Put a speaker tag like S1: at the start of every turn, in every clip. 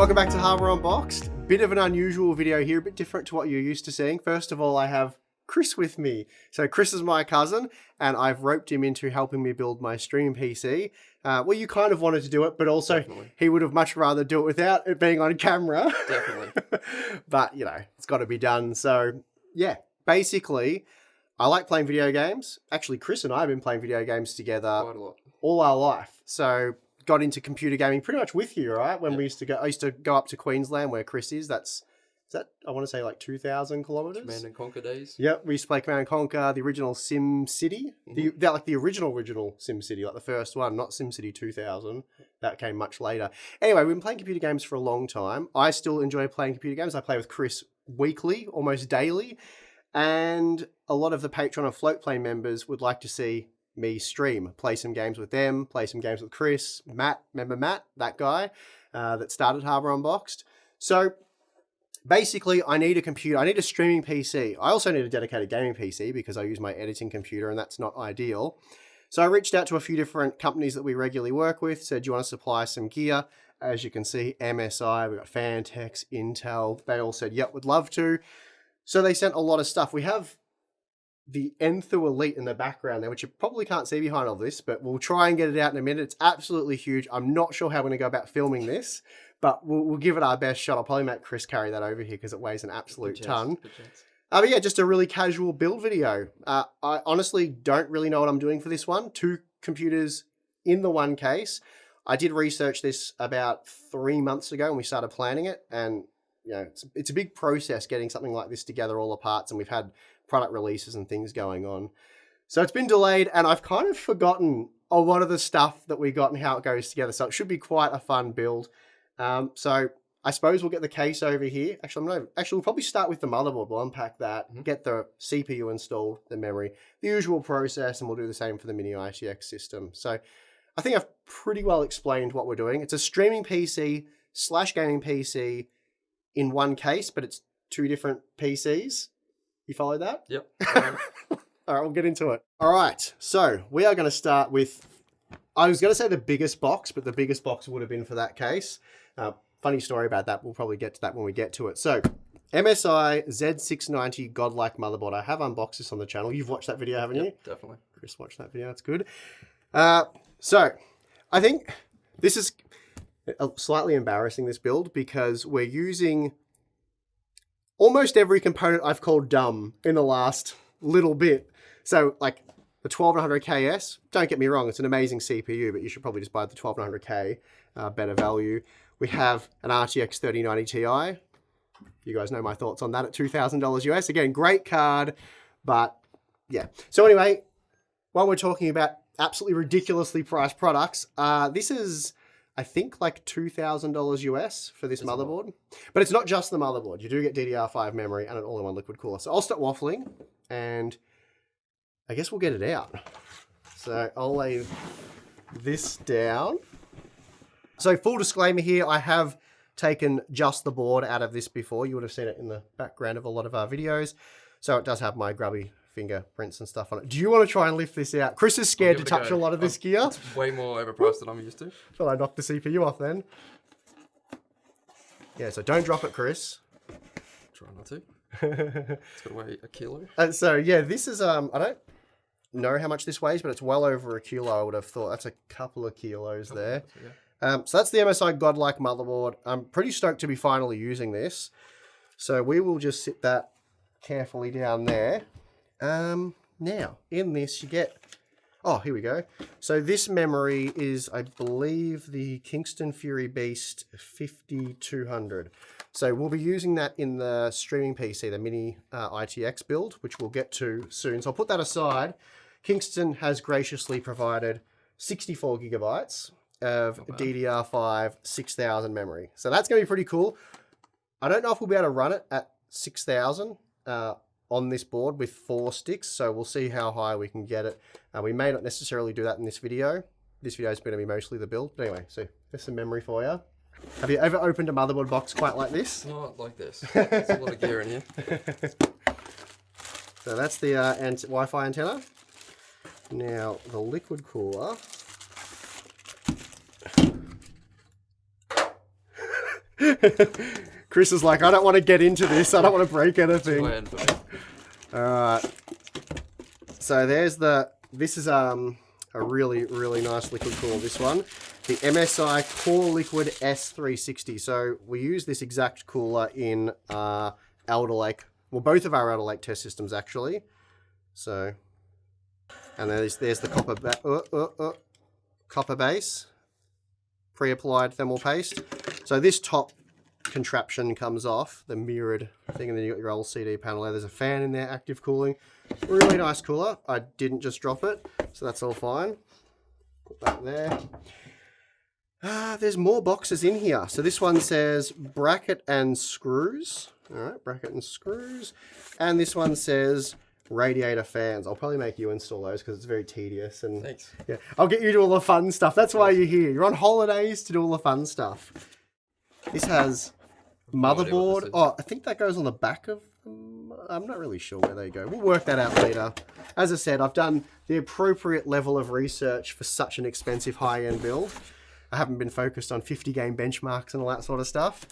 S1: Welcome back to Hardware Unboxed. Bit of an unusual video here, a bit different to what you're used to seeing. First of all, I have Chris with me. So Chris is my cousin, and I've roped him into helping me build my streaming PC. Well, you kind of wanted to do it, but also Definitely. He would have much rather do it without it being on camera.
S2: Definitely.
S1: But, you know, it's got to be done. So, yeah, basically, I like playing video games. Actually, Chris and I have been playing video games together
S2: Quite a lot.
S1: All our life. So, got into computer gaming pretty much with you, right? When we used to go, I used to go up to Queensland where Chris is. Is that, I want to say like 2,000 kilometers?
S2: Command and Conquer days.
S1: Yep, we used to play Command and Conquer, the original Sim City. Like the original Sim City, like the first one, not Sim City 2000. That came much later. Anyway, we've been playing computer games for a long time. I still enjoy playing computer games. I play with Chris weekly, almost daily. And a lot of the Patreon and Floatplane members would like to see me stream, play some games with them, play some games with Chris, Matt, remember Matt, that guy that started Hardware Unboxed. So basically I need a computer, I need a streaming PC. I also need a dedicated gaming PC because I use my editing computer and that's not ideal. So I reached out to a few different companies that we regularly work with, said, do you want to supply some gear? As you can see, MSI, we've got Fantex, Intel, they all said, yep, would love to. So they sent a lot of stuff. We have the Enthoo Elite in the background there, which you probably can't see behind all this, but we'll try and get it out in a minute. It's absolutely huge. I'm not sure how we're going to go about filming this, but we'll give it our best shot. I'll probably make Chris carry that over here because it weighs an absolute ton. But yeah, just a really casual build video. I honestly don't really know what I'm doing for this one. 2 computers in the one case. I did research this about 3 months ago when we started planning it, and you know, it's a big process getting something like this together, all the parts, and we've had product releases and things going on. So it's been delayed, and I've kind of forgotten a lot of the stuff that we got and how it goes together. So it should be quite a fun build. So I suppose we'll get the case over here. Actually, we'll probably start with the motherboard. We'll unpack that, get the CPU installed, the memory, the usual process, and we'll do the same for the Mini-ITX system. So I think I've pretty well explained what we're doing. It's a streaming PC / gaming PC in one case, but it's 2 different PCs. You follow that?
S2: Yep.
S1: All right, we'll get into it. All right, so we are going to start with, I was going to say the biggest box, but the biggest box would have been for that case. Funny story about that. We'll probably get to that when we get to it. So MSI Z690 Godlike motherboard. I have unboxed this on the channel. You've watched that video, haven't you?
S2: Definitely.
S1: Chris watched that video. That's good. So I think this is slightly embarrassing, this build, because we're using almost every component I've called dumb in the last little bit. So like the 12900KS, don't get me wrong, it's an amazing CPU, but you should probably just buy the 12900K, better value. We have an RTX 3090 Ti. You guys know my thoughts on that at $2,000 US. Again, great card, but yeah. So anyway, while we're talking about absolutely ridiculously priced products, this is, I think, like $2,000 US for this motherboard. But it's not just the motherboard. You do get DDR5 memory and an all-in-one liquid cooler. So I'll stop waffling, and I guess we'll get it out. So I'll lay this down. So full disclaimer here, I have taken just the board out of this before. You would have seen it in the background of a lot of our videos. So it does have my grubby fingerprints and stuff on it. Do you want to try and lift this out? Chris is scared to touch a lot of this gear.
S2: It's way more overpriced than I'm used to.
S1: Well, I knocked the CPU off then. Yeah, so don't drop it, Chris.
S2: Try not to. It's got to weigh a kilo.
S1: And so, yeah, this is, I don't know how much this weighs, but it's well over a kilo, I would have thought. That's a couple of kilos there. So that's the MSI Godlike motherboard. I'm pretty stoked to be finally using this. So we will just sit that carefully down there. Now, in this you get, oh, here we go. So this memory is, I believe, the Kingston Fury Beast 5200. So we'll be using that in the streaming PC, the Mini-ITX build, which we'll get to soon. So I'll put that aside. Kingston has graciously provided 64 gigabytes of DDR5 6000 memory. So that's going to be pretty cool. I don't know if we'll be able to run it at 6000 on this board with 4 sticks, so we'll see how high we can get it. We may not necessarily do that in this video. This video is going to be mostly the build. But anyway, so there's some memory for you. Have you ever opened a motherboard box quite like this?
S2: Not like this. There's a lot of gear in here.
S1: So that's the Wi-Fi antenna. Now the liquid cooler. Chris is like, I don't want to get into this. I don't want to break anything. Alright. So there's this is a really, really nice liquid cooler, this one. The MSI Core Liquid S360. So we use this exact cooler in Alder Lake. Well, both of our Alder Lake test systems, actually. So, and there's the copper base. Pre-applied thermal paste. So this top contraption comes off, the mirrored thing, and then you got your LCD panel there. There's a fan in there, active cooling. Really nice cooler. I didn't just drop it, so that's all fine. Put that there. There's more boxes in here. So this one says bracket and screws. All right, bracket and screws. And this one says radiator fans. I'll probably make you install those because it's very tedious. And
S2: thanks.
S1: Yeah, I'll get you to all the fun stuff. That's why you're here. You're on holidays to do all the fun stuff. This has motherboard. Oh, I think that goes on the back of them. I'm not really sure where they go. We'll work that out later. As I said, I've done the appropriate level of research for such an expensive high-end build. I haven't been focused on 50 game benchmarks and all that sort of stuff.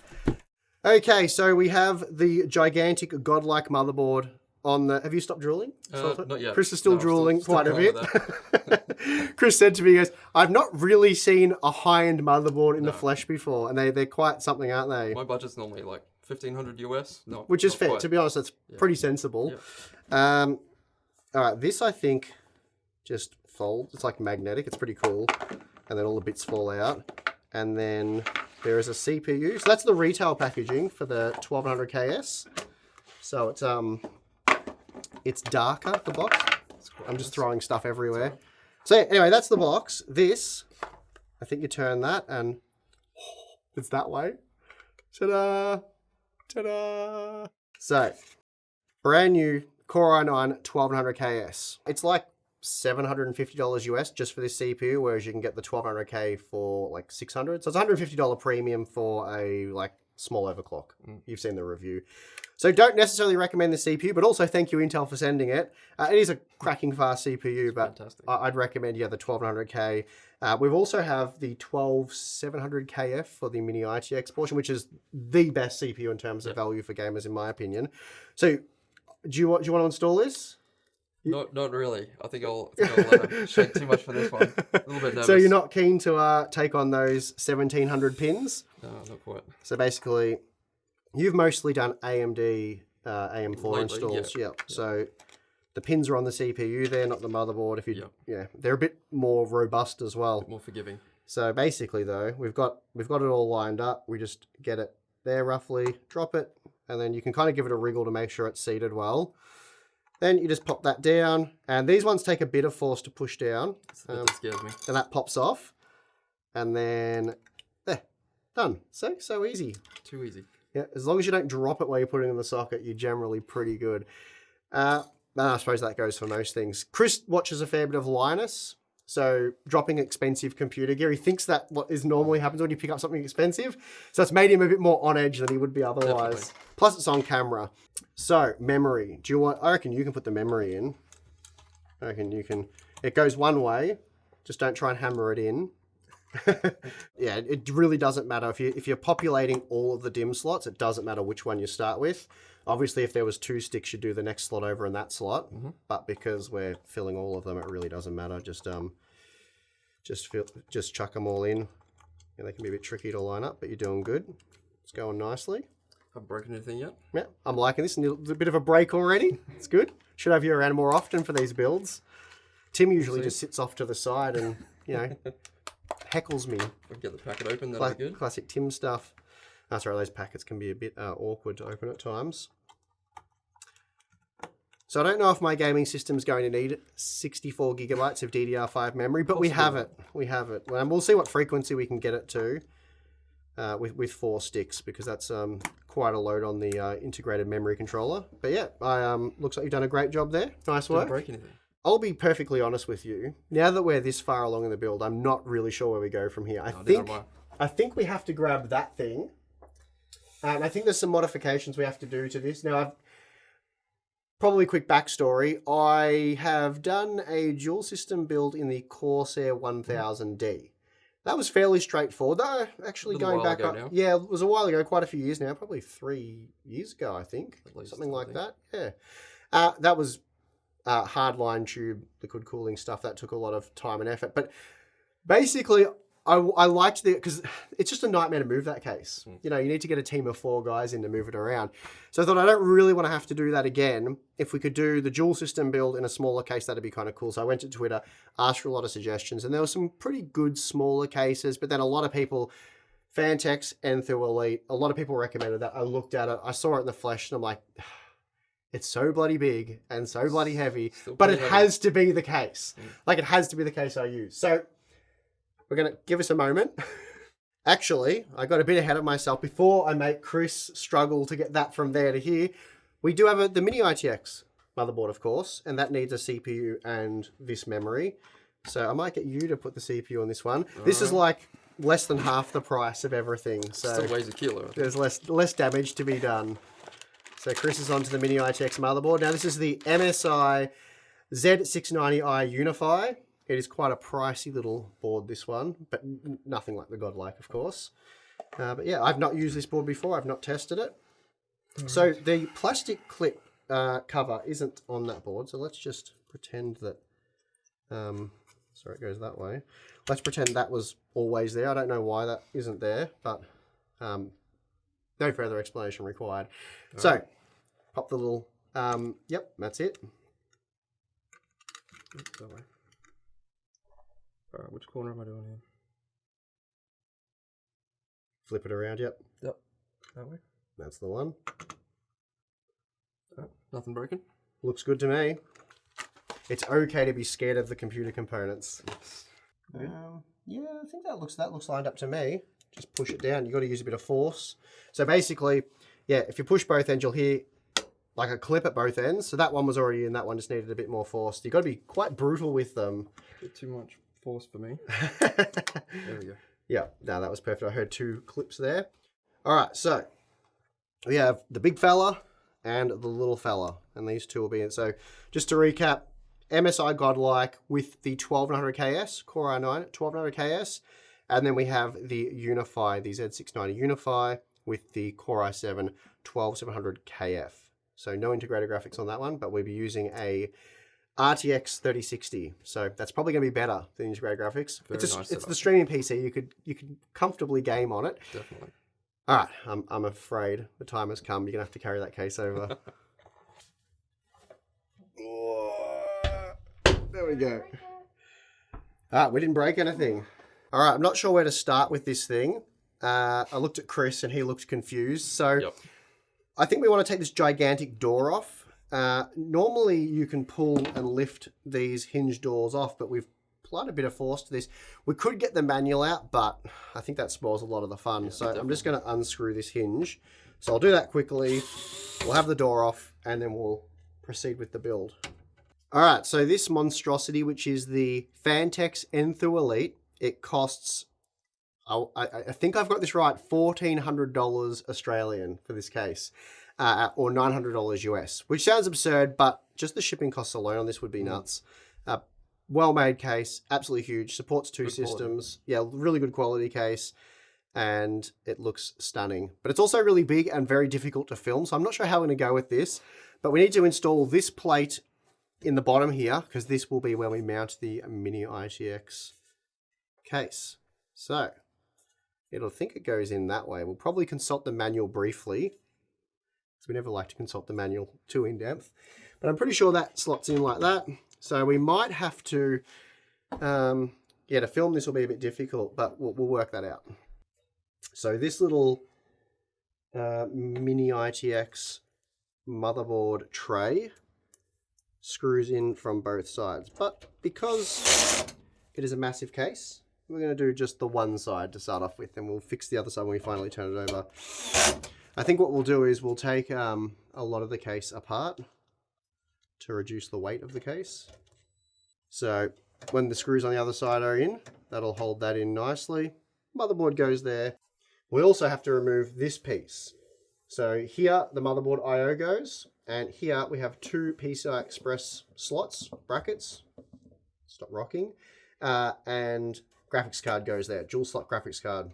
S1: Okay, so we have the gigantic godlike motherboard on the... Have you stopped drooling?
S2: Not yet.
S1: Chris is still drooling quite a bit. Chris said to me, he goes, I've not really seen a high-end motherboard in the flesh before, and they're quite something, aren't they?
S2: My budget's normally like $1,500 US. No,
S1: which is fair.
S2: quite.
S1: To be honest, that's pretty sensible.
S2: Yeah.
S1: All right, this I think just folds. It's like magnetic. It's pretty cool. And then all the bits fall out. And then there is a CPU. So that's the retail packaging for the 12900KS. So it's darker, the box. I'm just throwing stuff everywhere. So anyway, that's the box. This, I think you turn that and it's that way. Ta-da! Ta-da! So, brand new Core i9 12900KS. It's like $750 US just for this CPU, whereas you can get the 1200K for like $600. So it's $150 premium for a like small overclock. You've seen the review. So don't necessarily recommend the CPU, but also thank you Intel for sending it. It is a cracking fast CPU, but I'd recommend the 1200K. We've also have the 12700KF for the Mini-ITX portion, which is the best CPU in terms of value for gamers, in my opinion. So do you want to install this?
S2: Not really. I think I'll shake too much for this one. A little bit nervous.
S1: So you're not keen to take on those 1700 pins?
S2: No, not quite.
S1: So basically, you've mostly done AMD AM4
S2: Lately,
S1: installs.
S2: yeah.
S1: So the pins are on the CPU there, not the motherboard. If you, they're a bit more robust as well.
S2: A bit more forgiving.
S1: So basically, though, we've got it all lined up. We just get it there roughly, drop it, and then you can kind of give it a wriggle to make sure it's seated well. Then you just pop that down, and these ones take a bit of force to push down.
S2: That scares me.
S1: And that pops off, and then there, done. So easy.
S2: Too easy.
S1: Yeah, as long as you don't drop it while you're putting it in the socket, you're generally pretty good. I suppose that goes for most things. Chris watches a fair bit of Linus, so dropping expensive computer gear, he thinks that what is normally happens when you pick up something expensive. So it's made him a bit more on edge than he would be otherwise.
S2: Definitely.
S1: Plus it's on camera. So memory, I reckon you can put the memory in. I reckon you can, it goes one way, just don't try and hammer it in. Yeah, it really doesn't matter. If you're populating all of the DIMM slots, it doesn't matter which one you start with. Obviously, if there was 2 sticks, you'd do the next slot over in that slot. But because we're filling all of them, it really doesn't matter. Just chuck them all in. Yeah, they can be a bit tricky to line up, but you're doing good. It's going nicely.
S2: Haven't broken anything yet.
S1: Yeah, I'm liking this. A bit of a break already. It's good. Should have you around more often for these builds. Tim usually just sits off to the side and, heckles me.
S2: If I get the packet open, that'll be good.
S1: Classic Tim stuff. That's right, those packets can be a bit awkward to open at times. So I don't know if my gaming system's going to need 64 gigabytes of DDR5 memory, but we have it. We have it. And we'll see what frequency we can get it to with 4 sticks, because that's quite a load on the integrated memory controller. But yeah, looks like you've done a great job there. Nice work.
S2: Didn't break anything.
S1: I'll be perfectly honest with you. Now that we're this far along in the build, I'm not really sure where we go from here. I think we have to grab that thing. And I think there's some modifications we have to do to this. Now, probably quick backstory. I have done a dual system build in the Corsair 1000D. That was fairly straightforward. Though, actually
S2: little
S1: going
S2: while
S1: back
S2: ago
S1: up,
S2: now.
S1: yeah, it was a while ago, quite a few years now, probably 3 years ago, I think,
S2: At least,
S1: something
S2: I
S1: like
S2: think.
S1: that. Yeah, that was hardline tube liquid cooling stuff. That took a lot of time and effort, but basically, I liked because it's just a nightmare to move that case. You know, you need to get a team of 4 guys in to move it around. So I thought I don't really want to have to do that again. If we could do the dual system build in a smaller case, that'd be kind of cool. So I went to Twitter, asked for a lot of suggestions, and there were some pretty good smaller cases, but then a lot of people, Fantex and through Elite, a lot of people recommended that. I looked at it, I saw it in the flesh, and I'm like, it's so bloody big and so bloody heavy, but it has to be the case. Like, it has to be the case I use. So we're going to give us a moment. Actually, I got a bit ahead of myself before I make Chris struggle to get that from there to here. We do have the Mini-ITX motherboard, of course, and that needs a CPU and this memory. So I might get you to put the CPU on this one. This is like less than half the price of everything. So
S2: Still weighs a kilo.
S1: there's less damage to be done. So Chris is onto the Mini-ITX motherboard. Now this is the MSI Z690i Unify. It is quite a pricey little board, this one, but nothing like the Godlike, of course. But yeah, I've not used this board before. I've not tested it. So the plastic clip cover isn't on that board. So let's just pretend that, sorry, it goes that way. Let's pretend that was always there. I don't know why that isn't there, but no further explanation required. So pop the little, yep, that's it.
S2: That way. Alright, which corner am I doing here?
S1: Flip it around, yep.
S2: Yep. That way.
S1: That's the one.
S2: Nothing broken?
S1: Looks good to me. It's okay to be scared of the computer components.
S2: Yes.
S1: Yeah, I think that looks lined up to me. Just push it down. You've got to use a bit of force. So basically, yeah, if you push both ends, you'll hear like a clip at both ends. So that one was already in, that one just needed a bit more force. You've got to be quite brutal with them.
S2: A bit too much force for me. There we go.
S1: Yeah, no, that was perfect. I heard 2 clips there. All right, so we have the big fella and the little fella, and these 2 will be in. So just to recap, MSI Godlike with the 12900KS, Core i9 12900KS, and then we have the Unify, the Z690 Unify with the Core i7 12700KF. So no integrated graphics on that one, but we'll be using a RTX 3060. So that's probably going to be better than integrated graphics. It's the streaming PC. You could comfortably game on it.
S2: Definitely.
S1: All right, I'm afraid the time has come. You're going to have to carry that case over. There we go. All right, we didn't break anything. All right, I'm not sure where to start with this thing. I looked at Chris and he looked confused. So I think we want to take this gigantic door off. Normally you can pull and lift these hinge doors off, but we've applied a bit of force to this. We could get the manual out, but I think that spoils a lot of the fun. So definitely. I'm just going to unscrew this hinge. So I'll do that quickly. We'll have the door off and then we'll proceed with the build. All right, so this monstrosity, which is the Fantex Enthoo Elite, it costs, I think I've got this right, $1,400 Australian for this case. Or $900 US, which sounds absurd, but just the shipping costs alone on this would be nuts. Well-made case, absolutely huge, supports 2 systems. Yeah, really good quality case, and it looks stunning. But it's also really big and very difficult to film, so I'm not sure how we're going to go with this, but we need to install this plate in the bottom here, because this will be where we mount the Mini-ITX case. So, I think it goes in that way. We'll probably consult the manual briefly, so we never like to consult the manual too in depth, but I'm pretty sure that slots in like that. So we might have to, yeah, to film this will be a bit difficult, but we'll work that out. So this little Mini-ITX motherboard tray screws in from both sides, but because it is a massive case, we're going to do just the one side to start off with, and we'll fix the other side when we finally turn it over. I think what we'll do is we'll take a lot of the case apart to reduce the weight of the case. So when the screws on the other side are in, that'll hold that in nicely. Motherboard goes there. We also have to remove this piece. So here the motherboard I/O goes, and here we have 2 PCI Express slots, brackets, stop rocking, and graphics card goes there. Dual slot graphics card.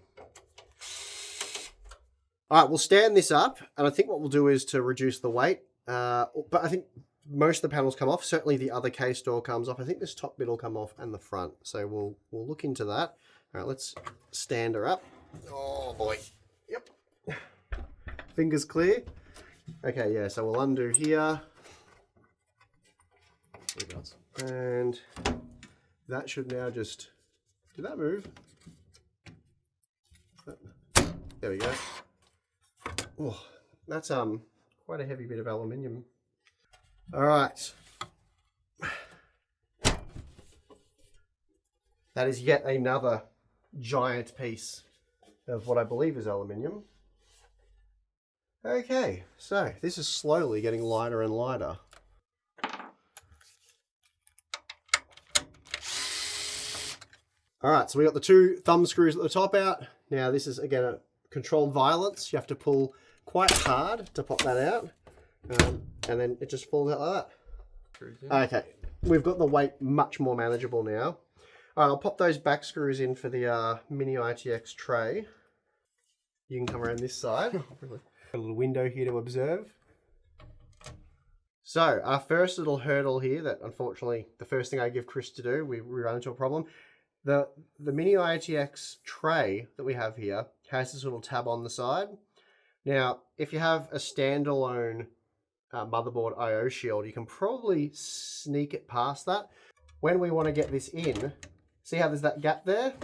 S1: All right, we'll stand this up, and I think what we'll do is to reduce the weight. But I think most of the panels come off. Certainly the other case door comes off. I think this top bit will come off and the front. So we'll look into that. All right, let's stand her up. Oh boy. Yep. Fingers clear. Okay, yeah, so we'll undo here. And that should now just... Did that move? There we go. Oh, that's quite a heavy bit of aluminium. All right. That is yet another giant piece of what I believe is aluminium. Okay, so this is slowly getting lighter and lighter. All right, so we got the two thumb screws at the top out. Now this is, again, a controlled violence. You have to pull quite hard to pop that out. And then it just falls out like that. Okay, we've got the weight much more manageable now. All right, I'll pop those back screws in for the Mini-ITX tray. You can come around this side. Really? Got a little window here to observe. So our first little hurdle here that unfortunately the first thing I give Chris to do, we run into a problem. The Mini-ITX tray that we have here has this little tab on the side. Now, if you have a standalone motherboard I/O shield, you can probably sneak it past that. When we want to get this in, see how there's that gap there?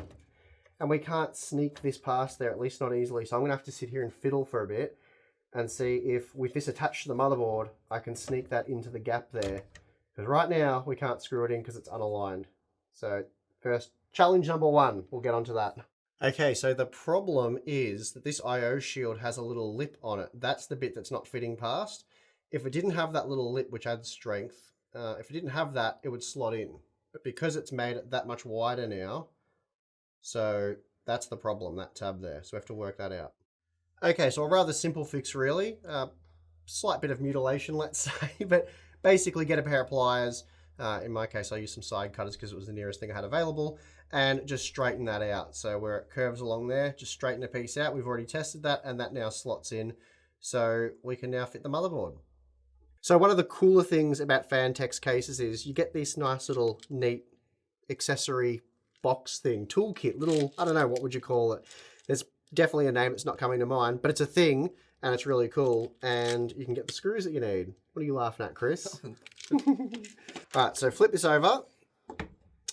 S1: And we can't sneak this past there, at least not easily. So I'm going to have to sit here and fiddle for a bit and see if with this attached to the motherboard, I can sneak that into the gap there. Because right now, we can't screw it in because it's unaligned. So first, challenge number one, we'll get onto that. Okay, so the problem is that this I/O shield has a little lip on it. That's the bit that's not fitting past. If it didn't have that little lip, which adds strength, if it didn't have that, it would slot in. But because it's made it that much wider now, so that's the problem, that tab there. So we have to work that out. Okay, so a rather simple fix really. Slight bit of mutilation, let's say, but basically get a pair of pliers. In my case, I used some side cutters because it was the nearest thing I had available, and just straighten that out. So where it curves along there, just straighten a piece out. We've already tested that, and that now slots in. So we can now fit the motherboard. So one of the cooler things about Fantex cases is you get this nice little neat accessory box thing, toolkit, little, I don't know, what would you call it? There's definitely a name that's not coming to mind, but it's a thing and it's really cool, and you can get the screws that you need. What are you laughing at, Chris? All right, so flip this over.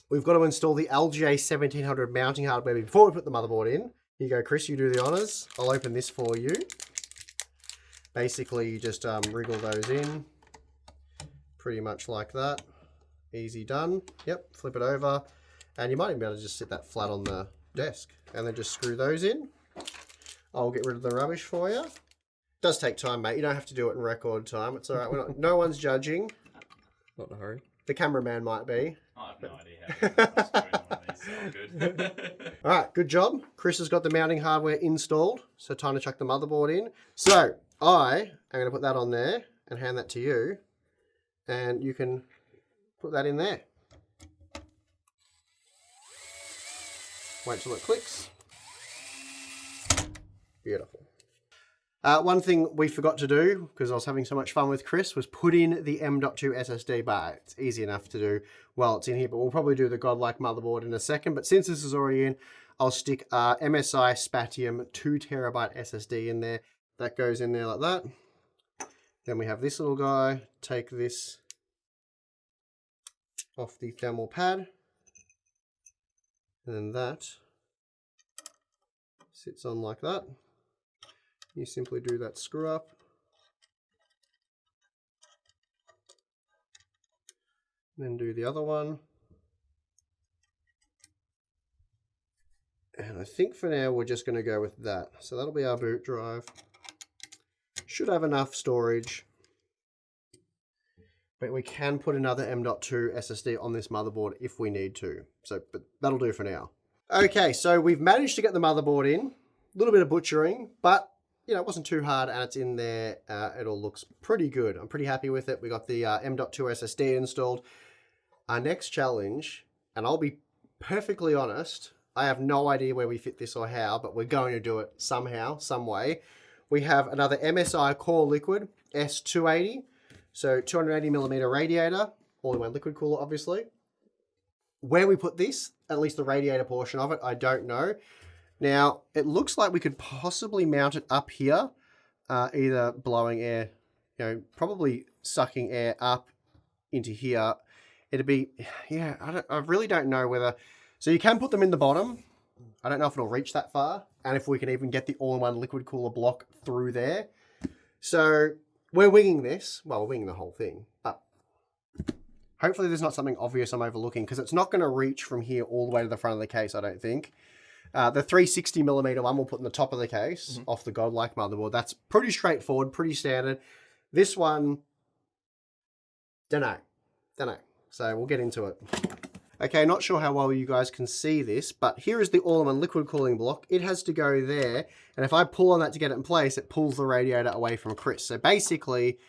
S1: We've got to install the LGA 1700 mounting hardware before we put the motherboard in. Here you go, Chris, you do the honors. I'll open this for you. Basically, you just wriggle those in, pretty much like that. Easy done. Yep, flip it over. And you might even be able to just sit that flat on the desk and then just screw those in. I'll get rid of the rubbish for you. It does take time, mate. You don't have to do it in record time. It's all right. We're not, no one's judging.
S2: Not in a hurry.
S1: The cameraman might be.
S3: I have no idea how to one of these, so I'm good.
S1: All right, good job. Chris has got the mounting hardware installed, so time to chuck the motherboard in. So I am going to put that on there and hand that to you, and you can put that in there. Wait till it clicks. Beautiful. One thing we forgot to do, because I was having so much fun with Chris, was put in the M.2 SSD bar. It's easy enough to do while it's in here, but we'll probably do the godlike motherboard in a second. But since this is already in, I'll stick MSI Spatium 2TB SSD in there. That goes in there like that. Then we have this little guy. Take this off the thermal pad. And then that sits on like that. You simply do that screw up. Then do the other one. And I think for now we're just going to go with that. So that'll be our boot drive. Should have enough storage. But we can put another M.2 SSD on this motherboard if we need to. But that'll do for now. Okay, so we've managed to get the motherboard in. A little bit of butchering, but you know, it wasn't too hard and it's in there. It all looks pretty good. I'm pretty happy with it. We got the M.2 SSD installed. Our next challenge, and I'll be perfectly honest, I have no idea where we fit this or how, but we're going to do it somehow, some way. We have another MSI Core Liquid S280, so 280mm radiator, all-in-one liquid cooler, obviously. Where we put this, at least the radiator portion of it, I don't know. Now, it looks like we could possibly mount it up here, either blowing air, probably sucking air up into here. It'd be, yeah, I really don't know whether, so you can put them in the bottom. I don't know if it'll reach that far, and if we can even get the all-in-one liquid cooler block through there. So we're winging this. Well, we're winging the whole thing, but hopefully there's not something obvious I'm overlooking, because it's not going to reach from here all the way to the front of the case, I don't think. The 360mm one we'll put in the top of the case, off the Godlike motherboard. That's pretty straightforward, pretty standard. This one, don't know. So we'll get into it. Okay, not sure how well you guys can see this, but here is the all-in-one liquid cooling block. It has to go there, and if I pull on that to get it in place, it pulls the radiator away from Chris. So basically,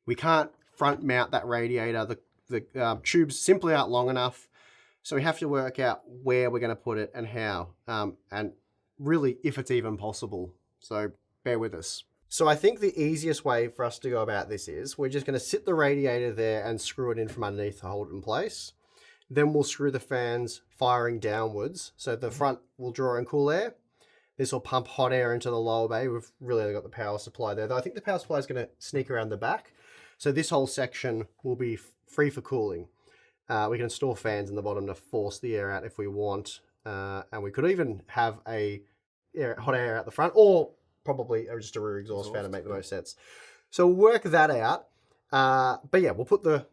S1: we can't front mount that radiator. The tubes simply aren't long enough, so we have to work out where we're going to put it and how, and really if it's even possible. So bear with us. So I think the easiest way for us to go about this is we're just going to sit the radiator there and screw it in from underneath to hold it in place. Then we'll screw the fans firing downwards. So the front will draw in cool air. This will pump hot air into the lower bay. We've really only got the power supply there, though I think the power supply is going to sneak around the back. So this whole section will be free for cooling. We can install fans in the bottom to force the air out if we want. And we could even have hot air out the front, or probably just a rear exhaust fan to make the most sense. So we'll work that out. But yeah, we'll put the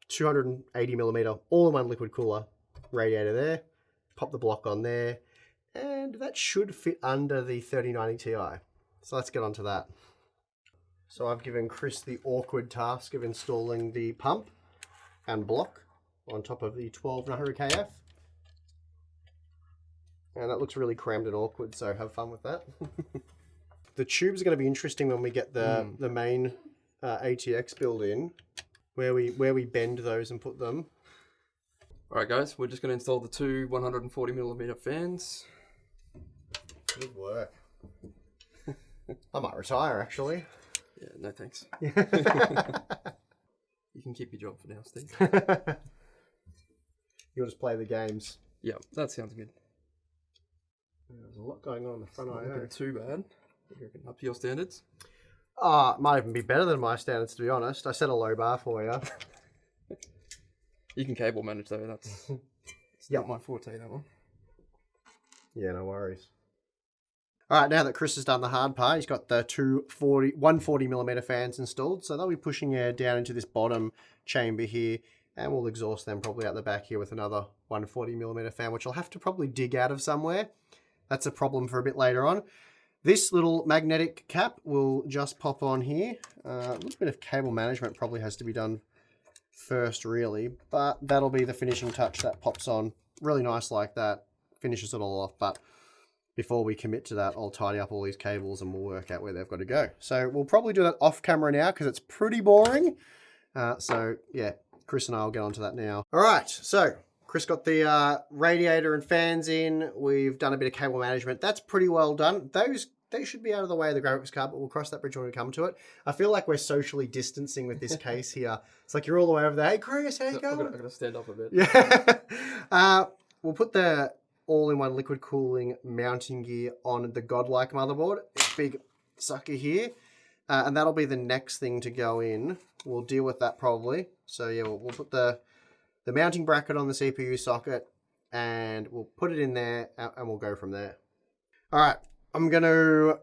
S1: 280mm all-in-one liquid cooler radiator there, pop the block on there, and that should fit under the 3090 Ti. So let's get on to that. So I've given Chris the awkward task of installing the pump and block on top of the 12900KF. And that looks really crammed and awkward, so have fun with that. The tubes are going to be interesting when we get the main ATX build in, where we bend those and put them.
S2: All right, guys, we're just going to install the two 140mm fans.
S1: Good work. I might retire, actually.
S2: Yeah, no thanks.
S1: You
S2: You can keep your job for now, Steve.
S1: You'll just play the games.
S2: Yeah, that sounds good.
S1: There's a lot going on in the front.
S2: Not looking too bad. You reckon up to your standards?
S1: Might even be better than my standards, to be honest. I set a low bar for you.
S2: You can cable manage though. That's not my forte, that one.
S1: Yeah, no worries. All right, now that Chris has done the hard part, he's got the 140mm fans installed, so they'll be pushing air down into this bottom chamber here, and we'll exhaust them probably out the back here with another 140mm fan, which I'll have to probably dig out of somewhere. That's a problem for a bit later on. This little magnetic cap will just pop on here. A little bit of cable management probably has to be done first, really, but that'll be the finishing touch that pops on. Really nice like that. Finishes it all off, but before we commit to that, I'll tidy up all these cables and we'll work out where they've got to go. So we'll probably do that off camera now because it's pretty boring. So yeah, Chris and I will get onto that now. All right, so Chris got the radiator and fans in. We've done a bit of cable management. That's pretty well done. They should be out of the way of the graphics card, but we'll cross that bridge when we come to it. I feel like we're socially distancing with this case here. It's like you're all the way over there. Hey, Chris, how you going?
S2: I'm going to stand up a bit.
S1: Yeah. We'll put the all-in-one liquid cooling mounting gear on the Godlike motherboard. It's big sucker here. And that'll be the next thing to go in. We'll deal with that probably. So yeah, we'll put the mounting bracket on the CPU socket and we'll put it in there and we'll go from there. All right. I'm going to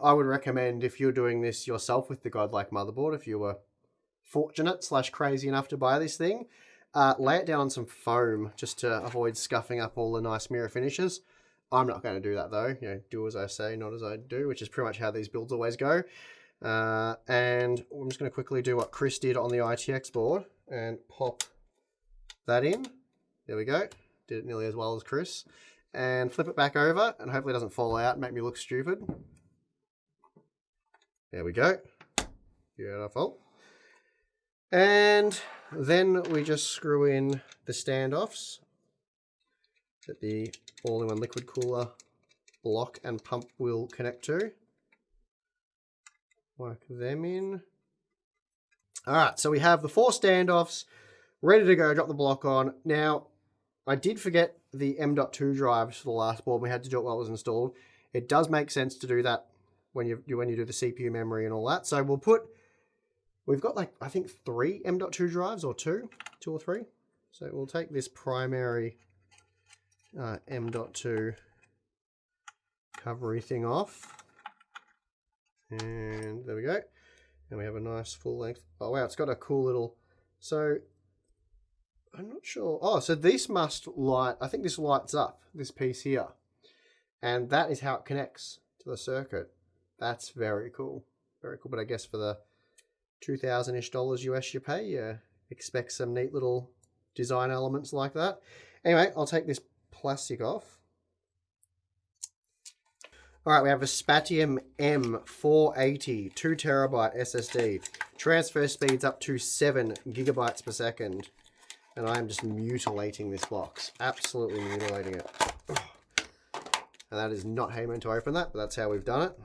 S1: I would recommend if you're doing this yourself with the Godlike motherboard, if you were fortunate / crazy enough to buy this thing, lay it down on some foam just to avoid scuffing up all the nice mirror finishes. I'm not going to do that though. Do as I say, not as I do, which is pretty much how these builds always go. And I'm just going to quickly do what Chris did on the ITX board and pop that in. There we go. Did it nearly as well as Chris. And flip it back over and hopefully it doesn't fall out and make me look stupid. There we go. Beautiful. And then we just screw in the standoffs. that the all-in-one liquid cooler block and pump will connect to. Work them in. All right, so we have the 4 standoffs ready to go. Drop the block on. Now, I did forget the M.2 drives for the last board. We had to do it while it was installed. It does make sense to do that when you do the CPU memory and all that. So we've got like, I think 3 M.2 drives or 2 or 3. So we'll take this primary M.2 covery thing off. And there we go. And we have a nice full length. Oh wow, it's got a cool little, so I'm not sure. Oh, so this must light, I think this lights up, this piece here. And that is how it connects to the circuit. That's very cool. Very cool. But I guess for the $2,000-ish US you pay, you expect some neat little design elements like that. Anyway, I'll take this plastic off. All right, we have a Spatium M480 2TB SSD. Transfer speeds up to 7 GB per second. And I am just mutilating this box. Absolutely mutilating it. And that is not how you meant to open that, but that's how we've done it.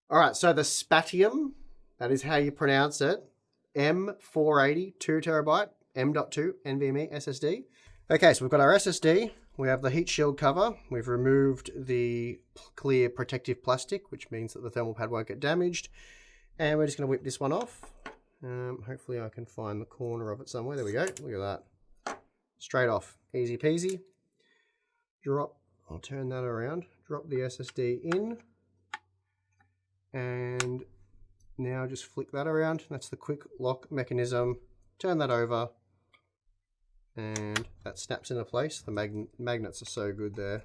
S1: All right, so the Spatium, that is how you pronounce it. M480 2TB M.2 NVMe SSD. Okay, so we've got our SSD. We have the heat shield cover. We've removed the clear protective plastic, which means that the thermal pad won't get damaged. And we're just going to whip this one off. Hopefully I can find the corner of it somewhere. There we go. Look at that. Straight off. Easy peasy. Drop. I'll turn that around. Drop the SSD in. And now just flick that around. That's the quick lock mechanism. Turn that over. And that snaps into place. The magnets are so good there.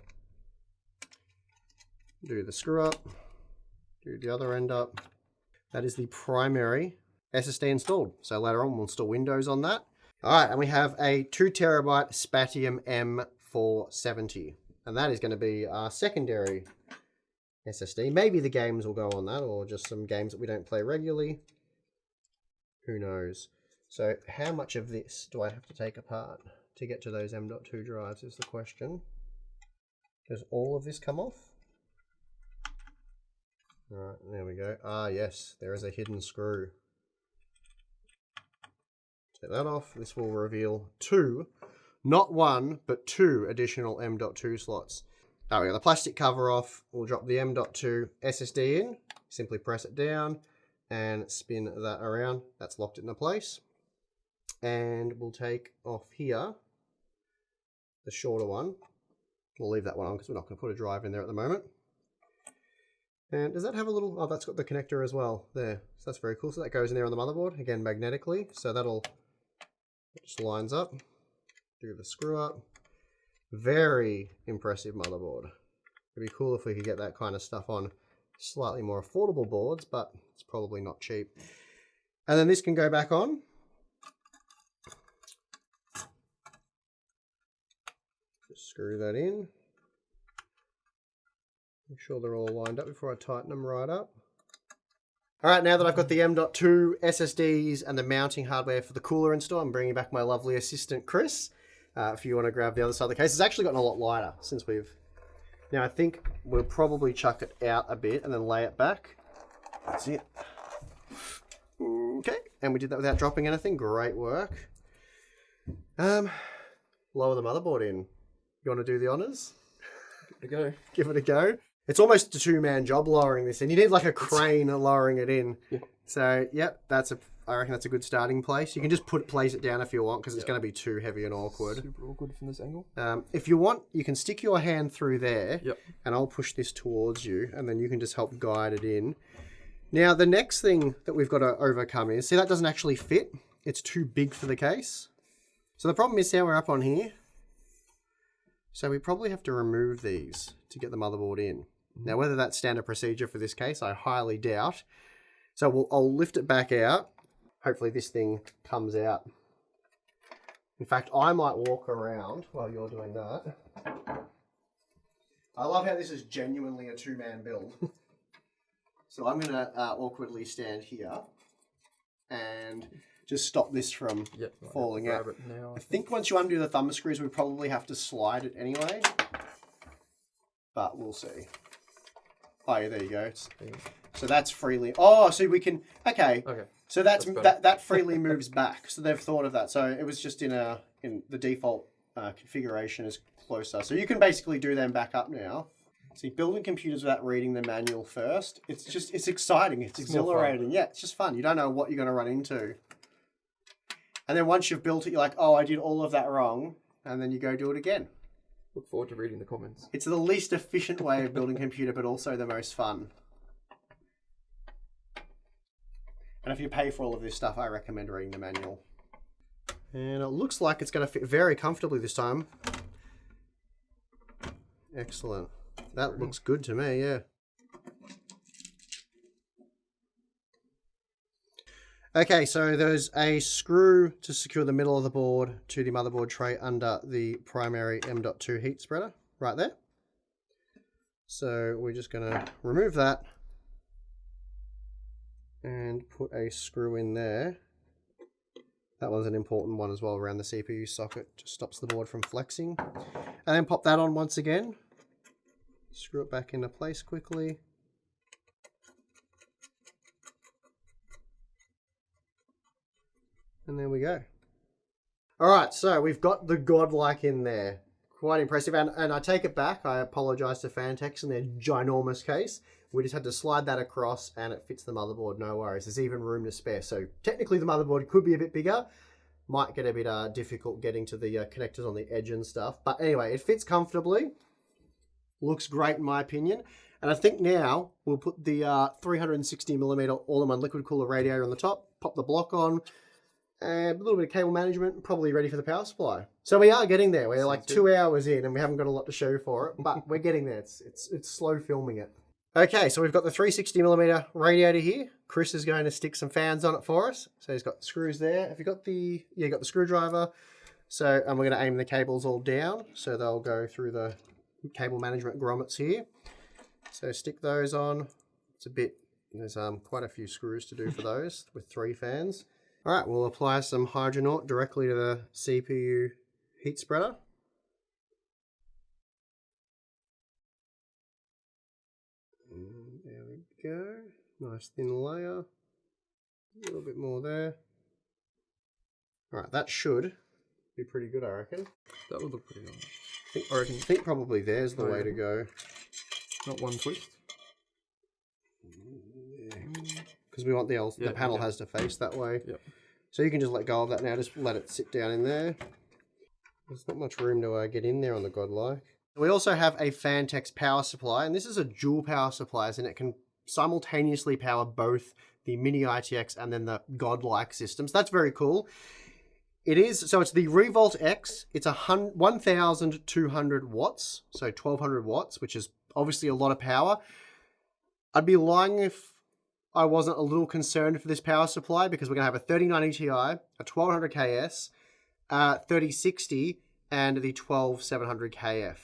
S1: Do the screw up. Do the other end up. That is the primary SSD installed. So later on we'll install Windows on that. All right, and we have a 2TB Spatium M470. And that is going to be our secondary SSD. Maybe the games will go on that, or just some games that we don't play regularly. Who knows? So how much of this do I have to take apart to get to those M.2 drives is the question. Does all of this come off? All right, there we go. Ah, yes, there is a hidden screw. Take that off. This will reveal 2, not 1, but 2 additional M.2 slots. There we go. The plastic cover off. We'll drop the M.2 SSD in. Simply press it down and spin that around. That's locked it into place. And we'll take off here the shorter one. We'll leave that one on because we're not going to put a drive in there at the moment. And does that have a little, oh, that's got the connector as well there. So that's very cool. So that goes in there on the motherboard, again, magnetically. So that'll, it just lines up. Do the screw up. Very impressive motherboard. It'd be cool if we could get that kind of stuff on slightly more affordable boards, but it's probably not cheap. And then this can go back on. Just screw that in. Make sure they're all lined up before I tighten them right up. All right, now that I've got the M.2 SSDs and the mounting hardware for the cooler installed, I'm bringing back my lovely assistant, Chris. If you want to grab the other side of the case. It's actually gotten a lot lighter since we've... Now, I think we'll probably chuck it out a bit and then lay it back. That's it. Okay, and we did that without dropping anything. Great work. Lower the motherboard in. You want to do the honors?
S2: Give it a go.
S1: Give it a go. It's almost a 2-man job lowering this in. You need like a crane lowering it in. Yep. So, yep, I reckon that's a good starting place. You can just place it down if you want because it's going to be too heavy and awkward.
S2: Super awkward from this angle.
S1: If you want, you can stick your hand through there.
S2: Yep. And
S1: I'll push this towards you and then you can just help guide it in. Now, the next thing that we've got to overcome is, see, that doesn't actually fit. It's too big for the case. So the problem is how we're up on here. So we probably have to remove these to get the motherboard in. Now, whether that's standard procedure for this case, I highly doubt. So I'll lift it back out. Hopefully this thing comes out. In fact, I might walk around while you're doing that. I love how this is genuinely a 2-man build. So I'm going to awkwardly stand here and just stop this from
S2: Yep.
S1: falling out.
S2: Grab it now,
S1: I think once you undo the thumb screws, we probably have to slide it anyway. But we'll see. Oh, yeah, there you go. So that's freely. Oh, so we can. Okay.
S2: Okay.
S1: So that freely moves back. So they've thought of that. So it was just in the default configuration is closer. So you can basically do them back up now. See, building computers without reading the manual first. It's exciting. It's exhilarating. Yeah, it's just fun. You don't know what you're going to run into. And then once you've built it, you're like, oh, I did all of that wrong. And then you go do it again.
S2: Look forward to reading the comments.
S1: It's the least efficient way of building a computer, but also the most fun. And if you pay for all of this stuff, I recommend reading the manual. And it looks like it's going to fit very comfortably this time. Excellent. That looks good to me, yeah. Okay, so there's a screw to secure the middle of the board to the motherboard tray under the primary M.2 heat spreader, right there. So we're just going to remove that and put a screw in there. That one's an important one as well around the CPU socket, just stops the board from flexing. And then pop that on once again. Screw it back into place quickly. And there we go. All right, so we've got the godlike in there. Quite impressive. And I take it back. I apologize to Fantex in their ginormous case. We just had to slide that across and it fits the motherboard, no worries. There's even room to spare. So technically the motherboard could be a bit bigger. Might get a bit difficult getting to the connectors on the edge and stuff. But anyway, it fits comfortably. Looks great in my opinion. And I think now we'll put the 360mm all-in-one liquid cooler radiator on the top, pop the block on, and a little bit of cable management, probably ready for the power supply. So we are getting there. We're like 2 hours in and we haven't got a lot to show for it, but we're getting there. It's slow filming it. Okay, so we've got the 360mm radiator here. Chris is going to stick some fans on it for us. So he's got the screws there. Have you got the, yeah, you got the screwdriver. So, and we're going to aim the cables all down. So they'll go through the cable management grommets here. So stick those on. It's a bit, there's quite a few screws to do for those with 3 fans. All right, we'll apply some Hydronaut directly to the CPU heat spreader. And there we go. Nice thin layer. A little bit more there. All right, that should be pretty good, I reckon.
S2: That would look pretty nice.
S1: I think probably there's the way to go.
S2: Not one twist.
S1: Because we want the panel has to face that way.
S2: Yep.
S1: So you can just let go of that now. Just let it sit down in there. There's not much room to get in there on the godlike. We also have a Fantex power supply, and this is a dual power supply, and it can simultaneously power both the Mini-ITX and then the godlike systems. That's very cool. It is, so it's the Revolt X. It's 1,200 watts, so 1,200 watts, which is obviously a lot of power. I'd be lying if I wasn't a little concerned for this power supply because we're going to have a 3090 Ti, a 12900KS, 3060, and the 12700KF,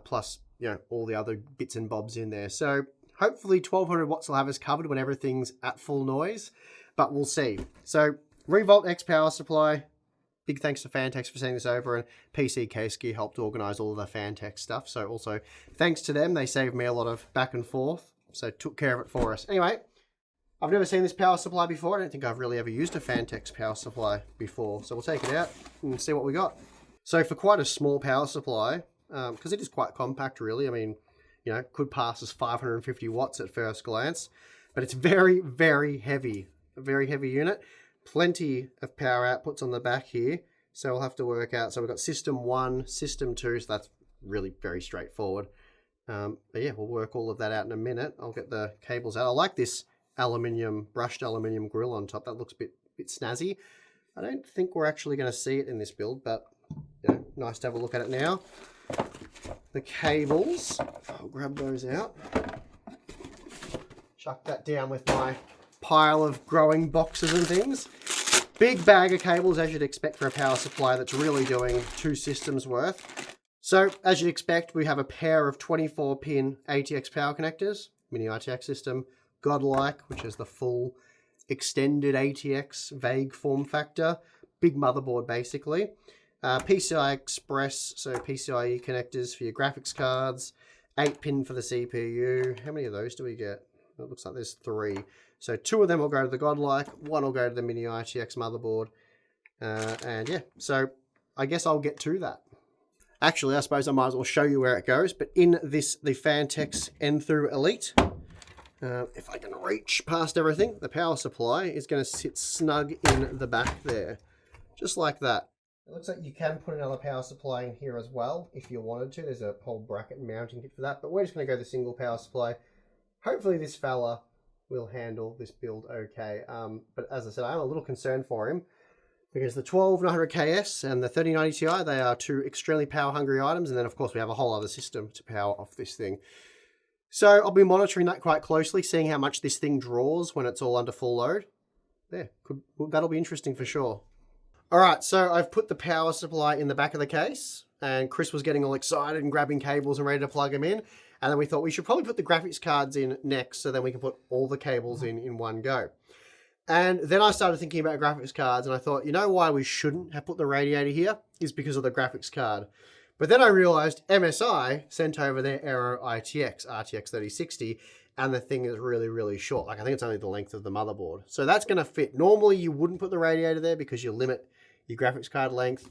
S1: plus, you know, all the other bits and bobs in there. So hopefully 1,200 watts will have us covered when everything's at full noise, but we'll see. So Revolt X power supply. Big thanks to Fantex for sending this over, and PC Case Gear helped organise all of the Fantex stuff. So also thanks to them, they saved me a lot of back and forth. So took care of it for us. Anyway, I've never seen this power supply before. I don't think I've really ever used a Fantex power supply before. So we'll take it out and see what we got. So for quite a small power supply, because it is quite compact really, I mean, you know, could pass as 550 watts at first glance, but it's very, very heavy. A very heavy unit. Plenty of power outputs on the back here. So we'll have to work out. So we've got system 1, system 2, so that's really very straightforward. But yeah, we'll work all of that out in a minute. I'll get the cables out. I like this brushed aluminium grill on top. That looks a bit snazzy. I don't think we're actually going to see it in this build, but you know, nice to have a look at it now. The cables, I'll grab those out. Chuck that down with my pile of growing boxes and things. Big bag of cables as you'd expect for a power supply that's really doing 2 systems worth. So as you'd expect, we have a pair of 24-pin ATX power connectors, Mini-ITX system, godlike, which is the full extended ATX vague form factor. Big motherboard, basically. PCI Express, so PCIe connectors for your graphics cards. 8-pin for the CPU. How many of those do we get? It looks like there's 3. So 2 of them will go to the Godlike, 1 will go to the Mini-ITX motherboard. And yeah, so I guess I'll get to that. Actually, I suppose I might as well show you where it goes. But in this, the Fantex Enthru Elite, if I can reach past everything, the power supply is going to sit snug in the back there. Just like that. It looks like you can put another power supply in here as well if you wanted to. There's a whole bracket mounting kit for that. But we're just going to go the single power supply. Hopefully this fella will handle this build okay. But as I said, I'm a little concerned for him, because the 12900KS and the 3090 Ti, they are 2 extremely power-hungry items. And then, of course, we have a whole other system to power off this thing. So I'll be monitoring that quite closely, seeing how much this thing draws when it's all under full load. There, that'll be interesting for sure. All right, so I've put the power supply in the back of the case, and Chris was getting all excited and grabbing cables and ready to plug them in. And then we thought we should probably put the graphics cards in next, so then we can put all the cables in one go. And then I started thinking about graphics cards, and I thought, you know why we shouldn't have put the radiator here? Is because of the graphics card. But then I realized MSI sent over their Aero ITX, RTX 3060, and the thing is really, really short. Like, I think it's only the length of the motherboard. So that's going to fit. Normally, you wouldn't put the radiator there because you limit your graphics card length.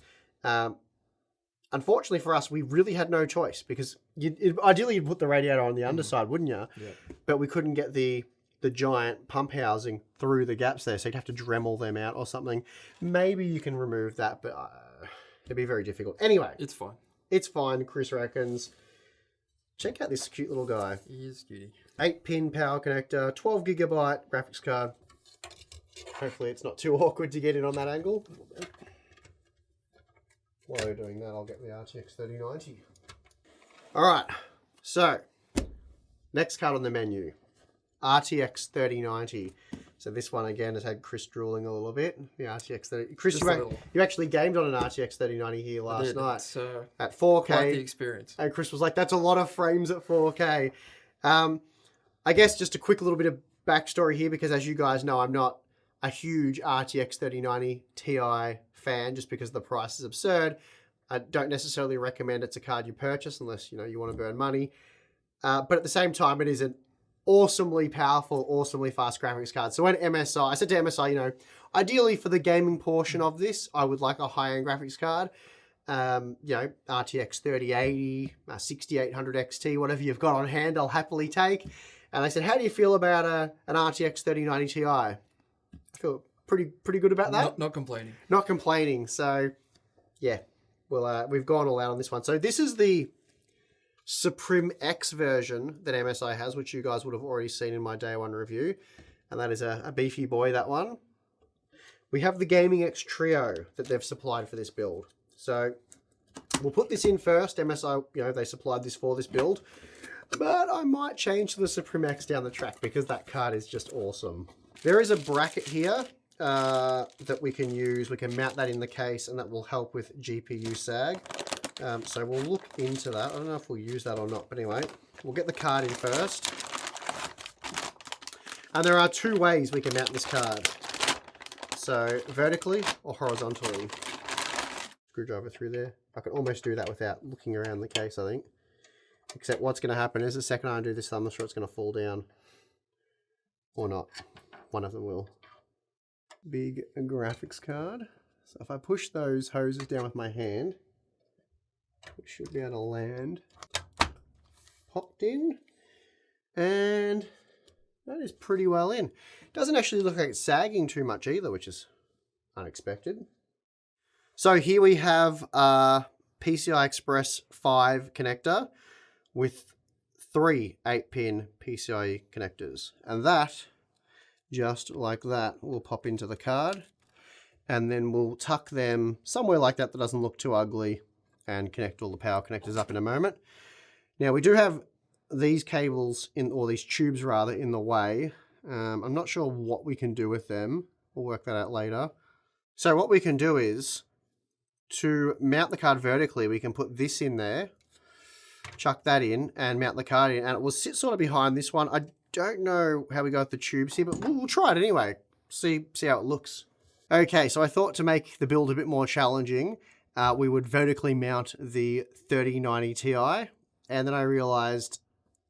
S1: Unfortunately for us, we really had no choice, because ideally you'd put the radiator on the underside, wouldn't you? Yeah. But we couldn't get the giant pump housing through the gaps there, so you'd have to Dremel them out or something. Maybe you can remove that, but it'd be very difficult. Anyway.
S2: It's fine.
S1: It's fine, Chris reckons. Check out this cute little guy.
S2: He is cutie.
S1: 8-pin power connector, 12GB graphics card. Hopefully it's not too awkward to get in on that angle. While we're doing that, I'll get the RTX 3090. Alright, so next card on the menu. RTX 3090. So this one again has had Chris drooling a little bit. The RTX 30. Chris, you actually gamed on an RTX 3090 here last night at 4K.
S2: Quite the experience.
S1: And Chris was like, "That's a lot of frames at 4K." I guess just a quick little bit of backstory here, because as you guys know, I'm not a huge RTX 3090 Ti fan, just because the price is absurd. I don't necessarily recommend it's a card you purchase unless you want to burn money. But at the same time, it is an awesomely powerful, awesomely fast graphics card. So when I said to MSI, ideally for the gaming portion of this, I would like a high-end graphics card. RTX 3080, 6800 XT, whatever you've got on hand, I'll happily take. And they said, how do you feel about an RTX 3090 Ti? I feel pretty good about that.
S2: Not complaining. Not
S1: complaining. So, yeah, well, we've gone all out on this one. So this is the Supreme X version that MSI has, which you guys would have already seen in my day one review. And that is a beefy boy, that one. We have the Gaming X Trio that they've supplied for this build. So we'll put this in first. MSI, they supplied this for this build. But I might change to the Supreme X down the track, because that card is just awesome. There is a bracket here that we can use. We can mount that in the case, and that will help with GPU sag. So we'll look into that. I don't know if we'll use that or not, but anyway, we'll get the card in first. And there are 2 ways we can mount this card. So vertically or horizontally. Screwdriver through there. I can almost do that without looking around the case, I think. Except what's going to happen is the second I undo this thumb, I'm sure it's going to fall down. Or not. One of them will. Big graphics card. So if I push those hoses down with my hand, we should be able to land. Popped in. And that is pretty well in. Doesn't actually look like it's sagging too much either, which is unexpected. So here we have a PCI Express 5 connector with 3 8-pin PCIe connectors. And that, just like that, will pop into the card. And then we'll tuck them somewhere like that doesn't look too ugly, and connect all the power connectors up in a moment. Now we do have these cables, or these tubes rather, in the way. I'm not sure what we can do with them. We'll work that out later. So what we can do is, to mount the card vertically, we can put this in there, chuck that in, and mount the card in, and it will sit sort of behind this one. I don't know how we go with the tubes here, but we'll try it anyway. see how it looks. Okay, so I thought to make the build a bit more challenging, we would vertically mount the 3090 Ti, and then I realized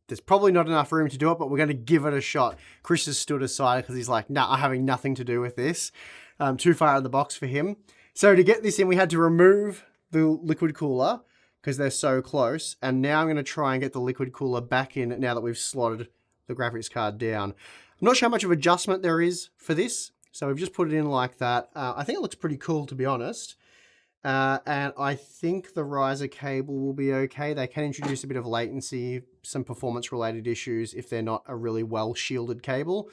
S1: there's probably not enough room to do it, but we're going to give it a shot. Chris has stood aside because he's like, nah, I'm having nothing to do with this. Too far out of the box for him. So to get this in, we had to remove the liquid cooler because they're so close. And now I'm going to try and get the liquid cooler back in now that we've slotted the graphics card down. I'm not sure how much of adjustment there is for this. So we've just put it in like that. I think it looks pretty cool, to be honest. And I think the riser cable will be okay. They can introduce a bit of latency, some performance-related issues if they're not a really well-shielded cable.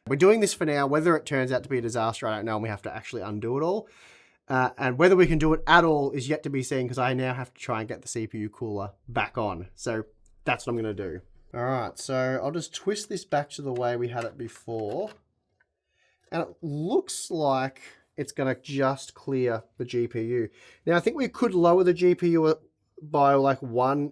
S1: We're doing this for now. Whether it turns out to be a disaster, I don't know, and we have to actually undo it all. And whether we can do it at all is yet to be seen because I now have to try and get the CPU cooler back on. So that's what I'm going to do. All right, so I'll just twist this back to the way we had it before. And it looks like it's going to just clear the GPU. Now, I think we could lower the GPU by like 1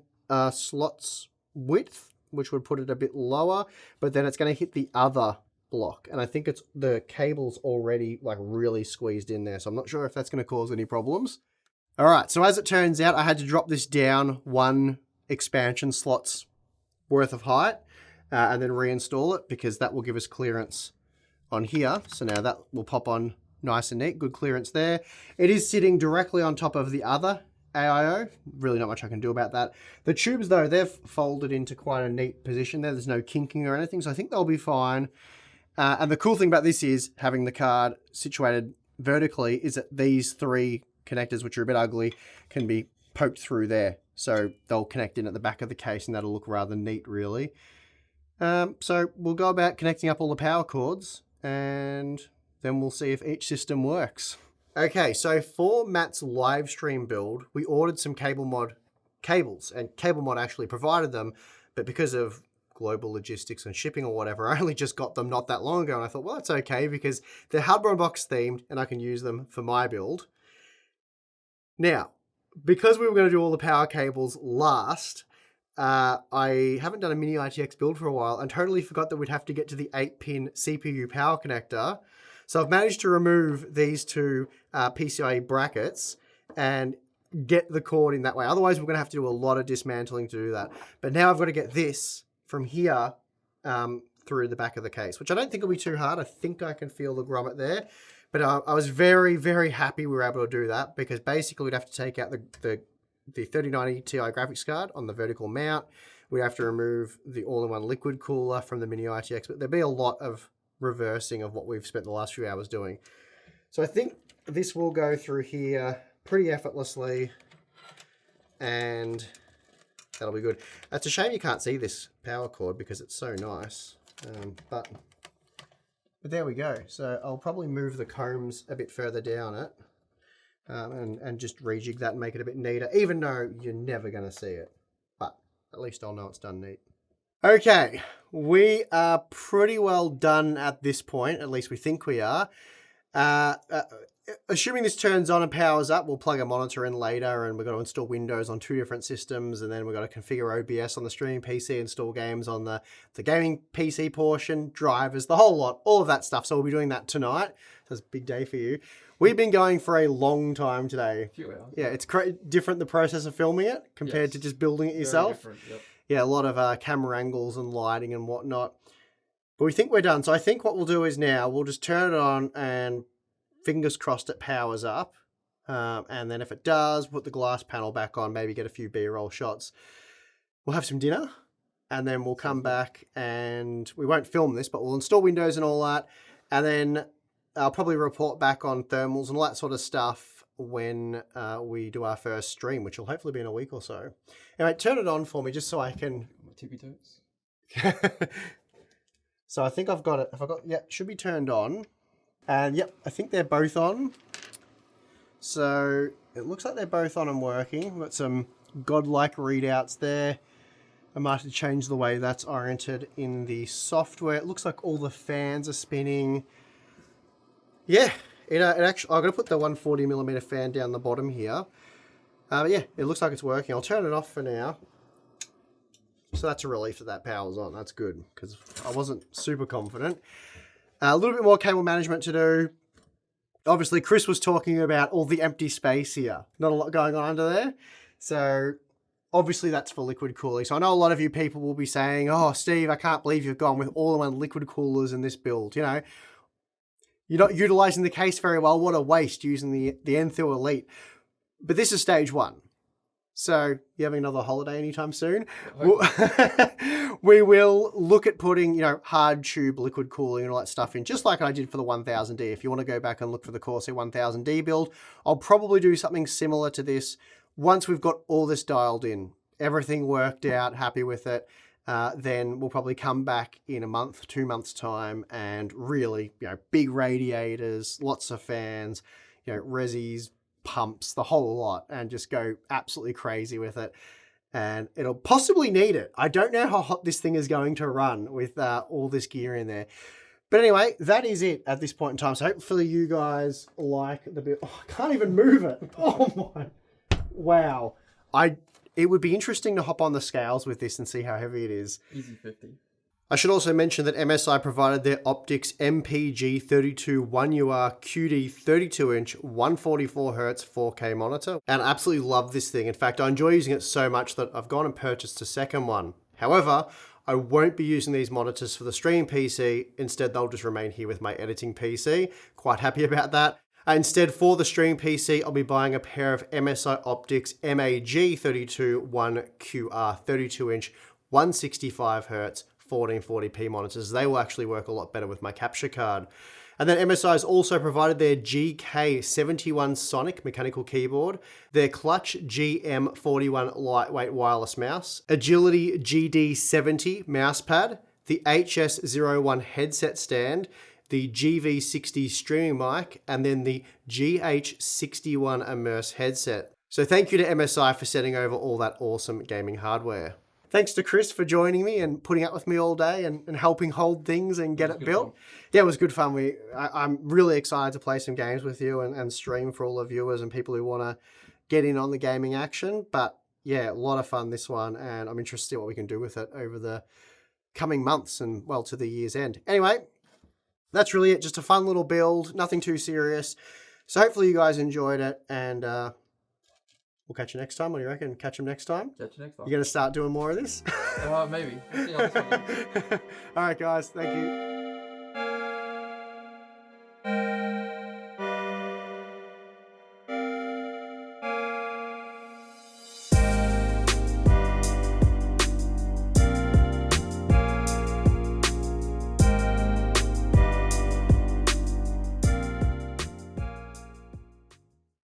S1: slot's width, which would put it a bit lower, but then it's going to hit the other block. And I think it's the cable's already like really squeezed in there. So I'm not sure if that's going to cause any problems. All right, so as it turns out, I had to drop this down 1 expansion slot's worth of height and then reinstall it because that will give us clearance on here. So now that will pop on nice and neat, good clearance there. It is sitting directly on top of the other AIO. Really not much I can do about that. The tubes though, they've folded into quite a neat position there. There's no kinking or anything, so I think they'll be fine. And the cool thing about this is having the card situated vertically is that these 3 connectors, which are a bit ugly, can be poked through there. So they'll connect in at the back of the case and that'll look rather neat really. So we'll go about connecting up all the power cords and then we'll see if each system works. Okay, so for Matt's live stream build, we ordered some cables, and CableMod actually provided them, but because of global logistics and shipping or whatever, I only just got them not that long ago, and I thought, well, that's okay, because they're Hardware Unboxed themed, and I can use them for my build. Now, because we were going to do all the power cables last, I haven't done a Mini-ITX build for a while, and totally forgot that we'd have to get to the 8-pin CPU power connector. So I've managed to remove these 2 PCIe brackets and get the cord in that way. Otherwise, we're going to have to do a lot of dismantling to do that. But now I've got to get this from here through the back of the case, which I don't think will be too hard. I think I can feel the grommet there. But I was very, very happy we were able to do that because basically we'd have to take out the 3090 Ti graphics card on the vertical mount. We'd have to remove the all-in-one liquid cooler from the Mini-ITX, but there'd be a lot of reversing of what we've spent the last few hours doing. So I think this will go through here pretty effortlessly and that'll be good. It's a shame you can't see this power cord because it's so nice, but there we go. So I'll probably move the combs a bit further down it and just rejig that and make it a bit neater, even though you're never going to see it, but at least I'll know it's done neat. Okay, we are pretty well done at this point, at least we think we are. Assuming this turns on and powers up, we'll plug a monitor in later and we've got to install Windows on 2 different systems and then we've got to configure OBS on the streaming PC, install games on the gaming PC portion, drivers, the whole lot, all of that stuff. So we'll be doing that tonight. So it's a big day for you. We've been going for a long time today.
S2: A few hours.
S1: Yeah, it's different, the process of filming it compared to just building it yourself.
S2: Very different, yep.
S1: Yeah, a lot of camera angles and lighting and whatnot. But we think we're done. So I think what we'll do is now we'll just turn it on and fingers crossed it powers up. And then if it does, put the glass panel back on, maybe get a few B-roll shots. We'll have some dinner and then we'll come back and we won't film this, but we'll install Windows and all that. And then I'll probably report back on thermals and all that sort of stuff when we do our first stream, which will hopefully be in a week or so. Anyway, turn it on for me just so I can...
S2: My tippy toes.
S1: So I think I've got it. Yeah, it should be turned on. And yep, I think they're both on. So it looks like they're both on and working. We've got some godlike readouts there. I might have to change the way that's oriented in the software. It looks like all the fans are spinning. Yeah, it actually, I'm going to put the 140mm fan down the bottom here. But yeah, it looks like it's working. I'll turn it off for now. So that's a relief that powers on. That's good because I wasn't super confident. A little bit more cable management to do. Obviously, Chris was talking about all the empty space here. Not a lot going on under there. So obviously that's for liquid cooling. So I know a lot of you people will be saying, oh, Steve, I can't believe you've gone with all-in-one liquid coolers in this build. You know, you're not utilizing the case very well. What a waste using the Enthil Elite. But this is stage one. So you having another holiday anytime soon? We will look at putting, you know, hard tube liquid cooling and all that stuff in, just like I did for the 1000D. If you want to go back and look for the Corsair 1000D build, I'll probably do something similar to this once we've got all this dialed in, everything worked out, happy with it. Then we'll probably come back in a month, 2 months time, and really, you know, big radiators, lots of fans, you know, resis, pumps, the whole lot, and just go absolutely crazy with it. And it'll possibly need it. I don't know how hot this thing is going to run with all this gear in there. But anyway, that is it at this point in time. So hopefully you guys like the bit. Oh, I can't even move it. Oh my, wow. It would be interesting to hop on the scales with this and see how heavy it is.
S2: Easy 50.
S1: I should also mention that MSI provided their Optics MPG32 1UR QD 32-inch 144Hz 4K monitor, and I absolutely love this thing. In fact, I enjoy using it so much that I've gone and purchased a second one. However, I won't be using these monitors for the streaming PC. Instead, they'll just remain here with my editing PC. Quite happy about that. Instead, for the streaming PC, I'll be buying a pair of MSI Optics MAG32 1QR 32-inch 165Hz 1440p monitors. They will actually work a lot better with my capture card. And then MSI has also provided their GK71 Sonic mechanical keyboard, their Clutch GM41 lightweight wireless mouse, Agility GD70 mousepad, the HS01 headset stand, the GV60 streaming mic, and then the GH61 Immerse headset. So thank you to MSI for sending over all that awesome gaming hardware. Thanks to Chris for joining me and putting up with me all day and helping hold things and get it built. Yeah, it was good fun. I'm really excited to play some games with you and stream for all the viewers and people who want to get in on the gaming action. But yeah, a lot of fun this one, and I'm interested to see what we can do with it over the coming months and, well, to the year's end. Anyway, that's really it. Just a fun little build, nothing too serious. So hopefully you guys enjoyed it, and we'll catch you next time. What do you reckon? Catch them next time?
S2: Catch you next time.
S1: You going to start doing more of this?
S2: Maybe. We'll see how this one goes.
S1: All right, guys. Thank you.